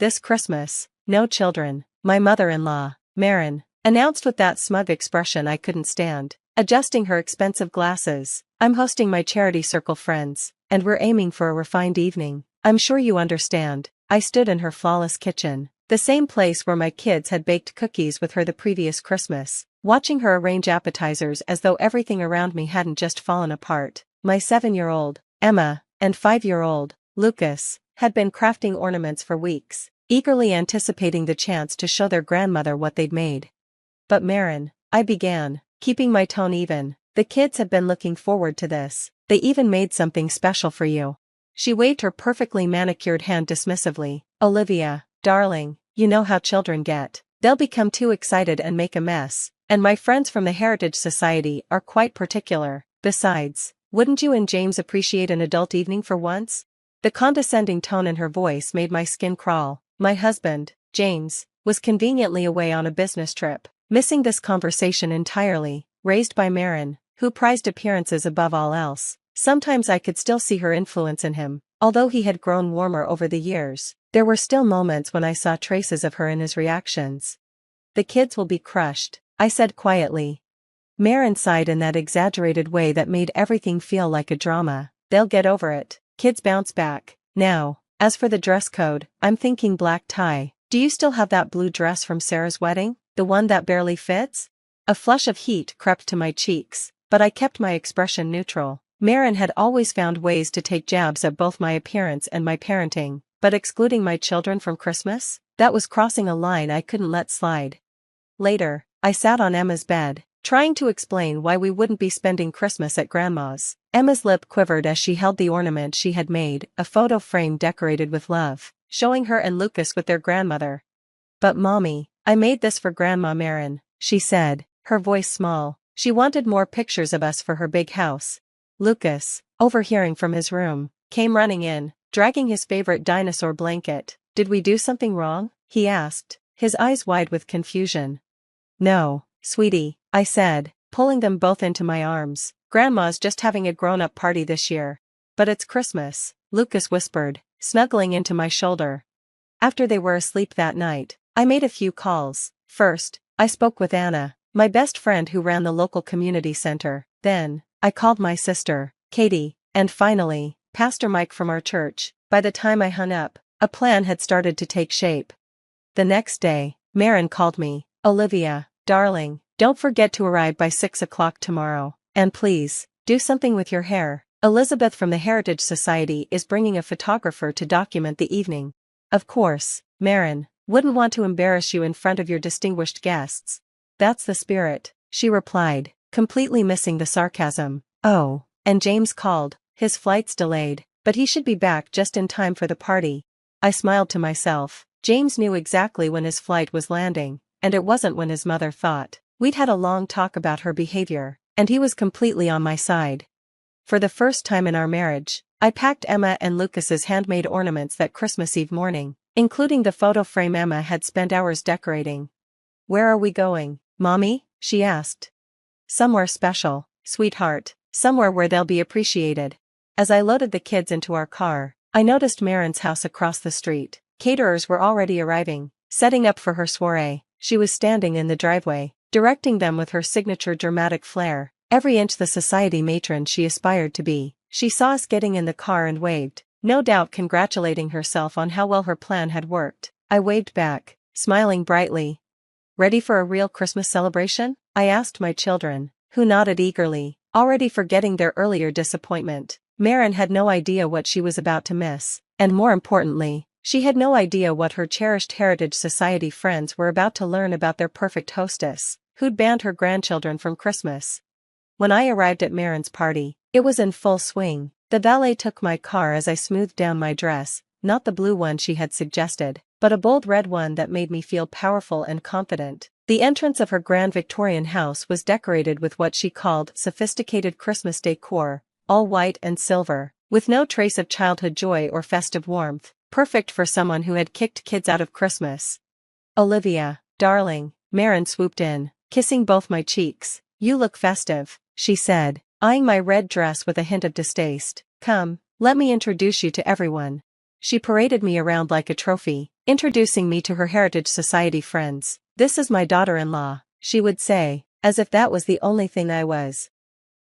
this Christmas, no children, my mother-in-law, Marin, announced with that smug expression I couldn't stand, adjusting her expensive glasses. I'm hosting my charity circle friends, and we're aiming for a refined evening. I'm sure you understand. I stood in her flawless kitchen, the same place where my kids had baked cookies with her the previous Christmas, watching her arrange appetizers as though everything around me hadn't just fallen apart. My 7-year-old, Emma, and 5-year-old, Lucas, had been crafting ornaments for weeks, eagerly anticipating the chance to show their grandmother what they'd made. But Marin, I began, keeping my tone even, the kids have been looking forward to this. They even made something special for you. She waved her perfectly manicured hand dismissively. Olivia, darling, you know how children get. They'll become too excited and make a mess, and my friends from the Heritage Society are quite particular. Besides, wouldn't you and James appreciate an adult evening for once? The condescending tone in her voice made my skin crawl. My husband, James, was conveniently away on a business trip, missing this conversation entirely, raised by Marin, who prized appearances above all else. Sometimes I could still see her influence in him, although he had grown warmer over the years. There were still moments when I saw traces of her in his reactions. The kids will be crushed, I said quietly. Marin sighed in that exaggerated way that made everything feel like a drama. They'll get over it. Kids bounce back. Now, as for the dress code, I'm thinking black tie. Do you still have that blue dress from Sarah's wedding? The one that barely fits? A flush of heat crept to my cheeks, but I kept my expression neutral. Marin had always found ways to take jabs at both my appearance and my parenting, but excluding my children from Christmas? That was crossing a line I couldn't let slide. Later, I sat on Emma's bed, trying to explain why we wouldn't be spending Christmas at Grandma's. Emma's lip quivered as she held the ornament she had made, a photo frame decorated with love, showing her and Lucas with their grandmother. But Mommy, I made this for Grandma Marin, she said, her voice small. She wanted more pictures of us for her big house. Lucas, overhearing from his room, came running in, dragging his favorite dinosaur blanket. Did we do something wrong? He asked, his eyes wide with confusion. No, sweetie, I said, pulling them both into my arms. Grandma's just having a grown-up party this year. But it's Christmas, Lucas whispered, snuggling into my shoulder. After they were asleep that night, I made a few calls. First, I spoke with Anna, my best friend who ran the local community center. Then, I called my sister, Katie, and finally, Pastor Mike from our church. By the time I hung up, a plan had started to take shape. The next day, Marin called me. Olivia, darling, don't forget to arrive by 6 o'clock tomorrow. And please, do something with your hair. Elizabeth from the Heritage Society is bringing a photographer to document the evening. Of course, Marin, wouldn't want to embarrass you in front of your distinguished guests. That's the spirit, she replied, completely missing the sarcasm. Oh, and James called, his flight's delayed, but he should be back just in time for the party. I smiled to myself. James knew exactly when his flight was landing, and it wasn't when his mother thought. We'd had a long talk about her behavior, and he was completely on my side. For the first time in our marriage, I packed Emma and Lucas's handmade ornaments that Christmas Eve morning, including the photo frame Emma had spent hours decorating. Where are we going, Mommy? She asked. Somewhere special, sweetheart, somewhere where they'll be appreciated. As I loaded the kids into our car, I noticed Marin's house across the street. Caterers were already arriving, setting up for her soiree. She was standing in the driveway, directing them with her signature dramatic flair, every inch the society matron she aspired to be. She saw us getting in the car and waved, no doubt congratulating herself on how well her plan had worked. I waved back, smiling brightly. Ready for a real Christmas celebration? I asked my children, who nodded eagerly, already forgetting their earlier disappointment. Marin had no idea what she was about to miss, and more importantly, she had no idea what her cherished Heritage Society friends were about to learn about their perfect hostess, who'd banned her grandchildren from Christmas. When I arrived at Marin's party, it was in full swing. The valet took my car as I smoothed down my dress, not the blue one she had suggested, but a bold red one that made me feel powerful and confident. The entrance of her grand Victorian house was decorated with what she called sophisticated Christmas decor, all white and silver, with no trace of childhood joy or festive warmth, perfect for someone who had kicked kids out of Christmas. Olivia, darling, Marin swooped in, kissing both my cheeks. You look festive, she said, eyeing my red dress with a hint of distaste. Come, let me introduce you to everyone. She paraded me around like a trophy, introducing me to her Heritage Society friends. "This is my daughter-in-law," she would say, as if that was the only thing I was.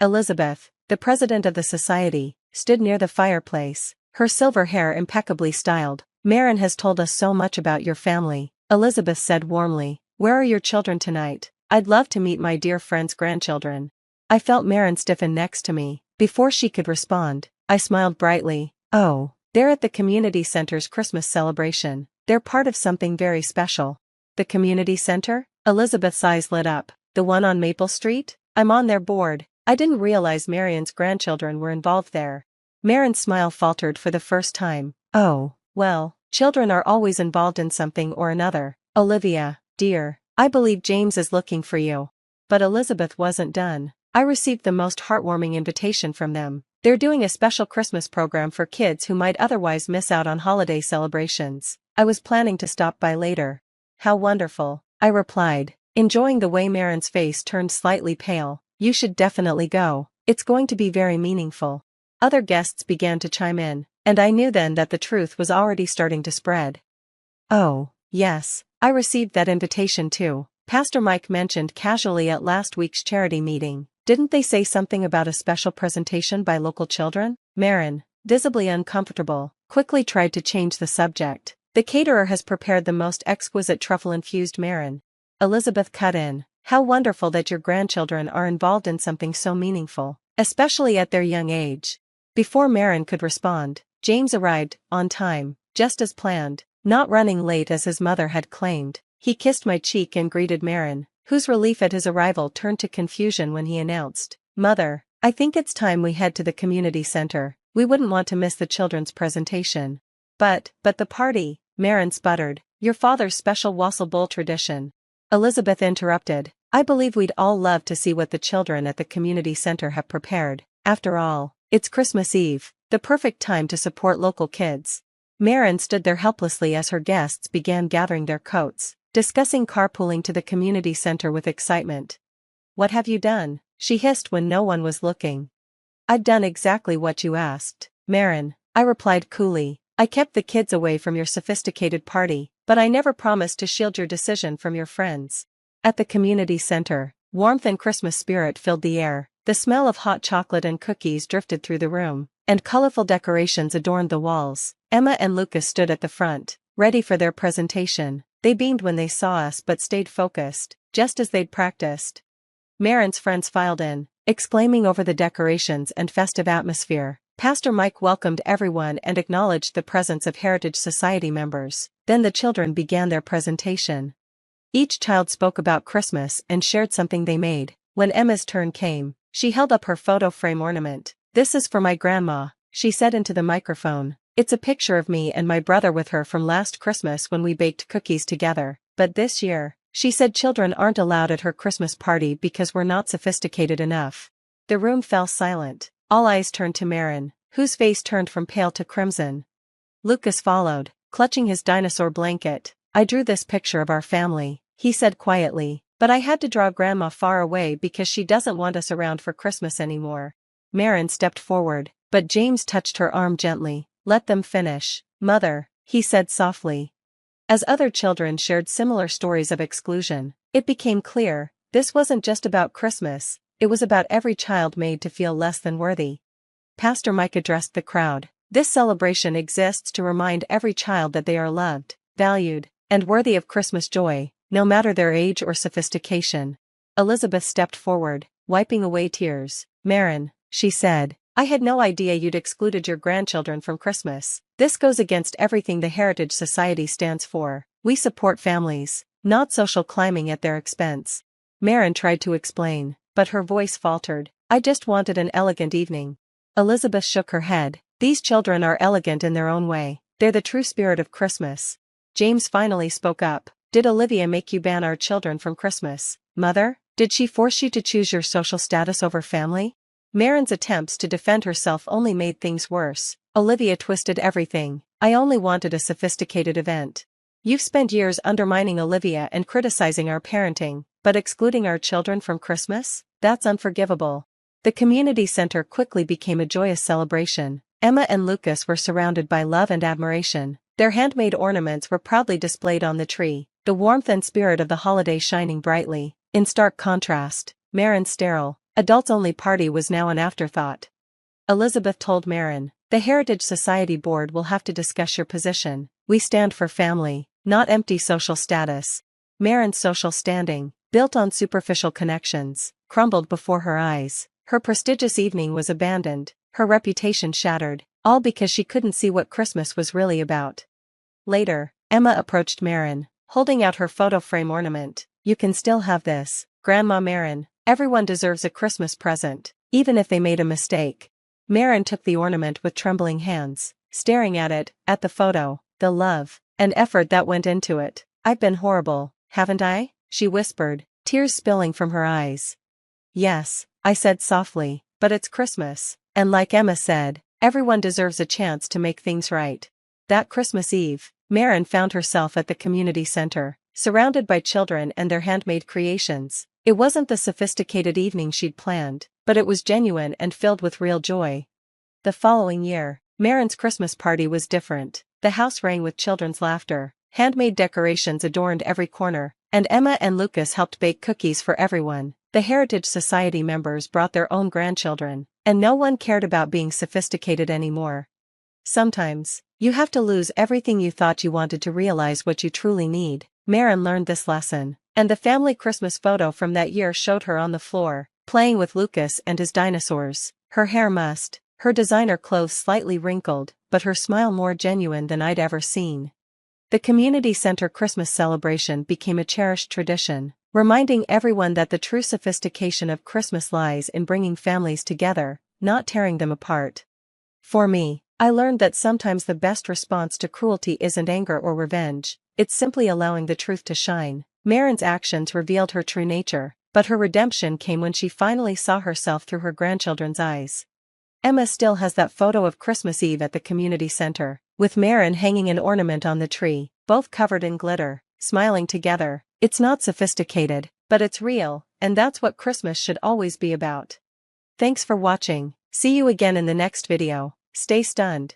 Elizabeth, the president of the society, stood near the fireplace, her silver hair impeccably styled. "Marin has told us so much about your family," Elizabeth said warmly. "Where are your children tonight? I'd love to meet my dear friend's grandchildren." I felt Marin stiffen next to me. Before she could respond, I smiled brightly. "Oh, they're at the community center's Christmas celebration. They're part of something very special." "The community center?" Elizabeth's eyes lit up. "The one on Maple Street? I'm on their board." I didn't realize Marion's grandchildren were involved there. Marin's smile faltered for the first time. "Oh, well, children are always involved in something or another. Olivia, dear, I believe James is looking for you." But Elizabeth wasn't done. "I received the most heartwarming invitation from them. They're doing a special Christmas program for kids who might otherwise miss out on holiday celebrations. I was planning to stop by later." "How wonderful," I replied, enjoying the way Marin's face turned slightly pale. "You should definitely go. It's going to be very meaningful." Other guests began to chime in, and I knew then that the truth was already starting to spread. "Oh, yes, I received that invitation too. Pastor Mike mentioned casually at last week's charity meeting. Didn't they say something about a special presentation by local children?" Marin, visibly uncomfortable, quickly tried to change the subject. "The caterer has prepared the most exquisite truffle-infused Marin." Elizabeth cut in. "How wonderful that your grandchildren are involved in something so meaningful, especially at their young age." Before Marin could respond, James arrived, on time, just as planned, not running late as his mother had claimed. He kissed my cheek and greeted Marin, whose relief at his arrival turned to confusion when he announced, "Mother, I think it's time we head to the community center. We wouldn't want to miss the children's presentation." But the party," Marin sputtered. "Your father's special wassail bowl tradition." Elizabeth interrupted. "I believe we'd all love to see what the children at the community center have prepared. After all, it's Christmas Eve, the perfect time to support local kids." Marin stood there helplessly as her guests began gathering their coats, discussing carpooling to the community center with excitement. "What have you done?" she hissed when no one was looking. "I've done exactly what you asked, Marin," I replied coolly. "I kept the kids away from your sophisticated party, but I never promised to shield your decision from your friends." At the community center, warmth and Christmas spirit filled the air. The smell of hot chocolate and cookies drifted through the room, and colorful decorations adorned the walls. Emma and Lucas stood at the front, ready for their presentation. They beamed when they saw us but stayed focused, just as they'd practiced. Marin's friends filed in, exclaiming over the decorations and festive atmosphere. Pastor Mike welcomed everyone and acknowledged the presence of Heritage Society members. Then the children began their presentation. Each child spoke about Christmas and shared something they made. When Emma's turn came, she held up her photo frame ornament. "This is for my grandma," she said into the microphone. "It's a picture of me and my brother with her from last Christmas when we baked cookies together. But this year, she said children aren't allowed at her Christmas party because we're not sophisticated enough." The room fell silent. All eyes turned to Marin, whose face turned from pale to crimson. Lucas followed, clutching his dinosaur blanket. "I drew this picture of our family," he said quietly, "but I had to draw Grandma far away because she doesn't want us around for Christmas anymore." Marin stepped forward, but James touched her arm gently. "Let them finish, Mother," he said softly. As other children shared similar stories of exclusion, it became clear, this wasn't just about Christmas, it was about every child made to feel less than worthy. Pastor Mike addressed the crowd. "This celebration exists to remind every child that they are loved, valued, and worthy of Christmas joy, no matter their age or sophistication." Elizabeth stepped forward, wiping away tears. "Marin," she said, "I had no idea you'd excluded your grandchildren from Christmas. This goes against everything the Heritage Society stands for. We support families, not social climbing at their expense." Marin tried to explain, but her voice faltered. "I just wanted an elegant evening." Elizabeth shook her head. "These children are elegant in their own way. They're the true spirit of Christmas." James finally spoke up. "Did Olivia make you ban our children from Christmas, Mother? Did she force you to choose your social status over family?" Marin's attempts to defend herself only made things worse. "Olivia twisted everything. I only wanted a sophisticated event. You've spent years undermining Olivia and criticizing our parenting, but excluding our children from Christmas? That's unforgivable." The community center quickly became a joyous celebration. Emma and Lucas were surrounded by love and admiration. Their handmade ornaments were proudly displayed on the tree, the warmth and spirit of the holiday shining brightly. In stark contrast, Marin's sterile, adults-only party was now an afterthought. Elizabeth told Marin, "The Heritage Society board will have to discuss your position. We stand for family, not empty social status." Marin's social standing, built on superficial connections, crumbled before her eyes. Her prestigious evening was abandoned, her reputation shattered, all because she couldn't see what Christmas was really about. Later, Emma approached Marin, holding out her photo frame ornament. "You can still have this, Grandma Marin. Everyone deserves a Christmas present, even if they made a mistake." Marin took the ornament with trembling hands, staring at it, at the photo, the love and effort that went into it. "I've been horrible, haven't I?" she whispered, tears spilling from her eyes. "Yes," I said softly, "but it's Christmas, and like Emma said, everyone deserves a chance to make things right." That Christmas Eve, Marin found herself at the community center, surrounded by children and their handmade creations. It wasn't the sophisticated evening she'd planned, but it was genuine and filled with real joy. The following year, Marin's Christmas party was different. The house rang with children's laughter, handmade decorations adorned every corner, and Emma and Lucas helped bake cookies for everyone. The Heritage Society members brought their own grandchildren, and no one cared about being sophisticated anymore. Sometimes, you have to lose everything you thought you wanted to realize what you truly need. Marin learned this lesson, and the family Christmas photo from that year showed her on the floor, playing with Lucas and his dinosaurs, her hair mussed, her designer clothes slightly wrinkled, but her smile more genuine than I'd ever seen. The community center Christmas celebration became a cherished tradition, reminding everyone that the true sophistication of Christmas lies in bringing families together, not tearing them apart. For me, I learned that sometimes the best response to cruelty isn't anger or revenge, it's simply allowing the truth to shine. Marin's actions revealed her true nature, but her redemption came when she finally saw herself through her grandchildren's eyes. Emma still has that photo of Christmas Eve at the community center, with Marin hanging an ornament on the tree, both covered in glitter, smiling together. It's not sophisticated, but it's real, and that's what Christmas should always be about. Thanks for watching. See you again in the next video. Stay stunned.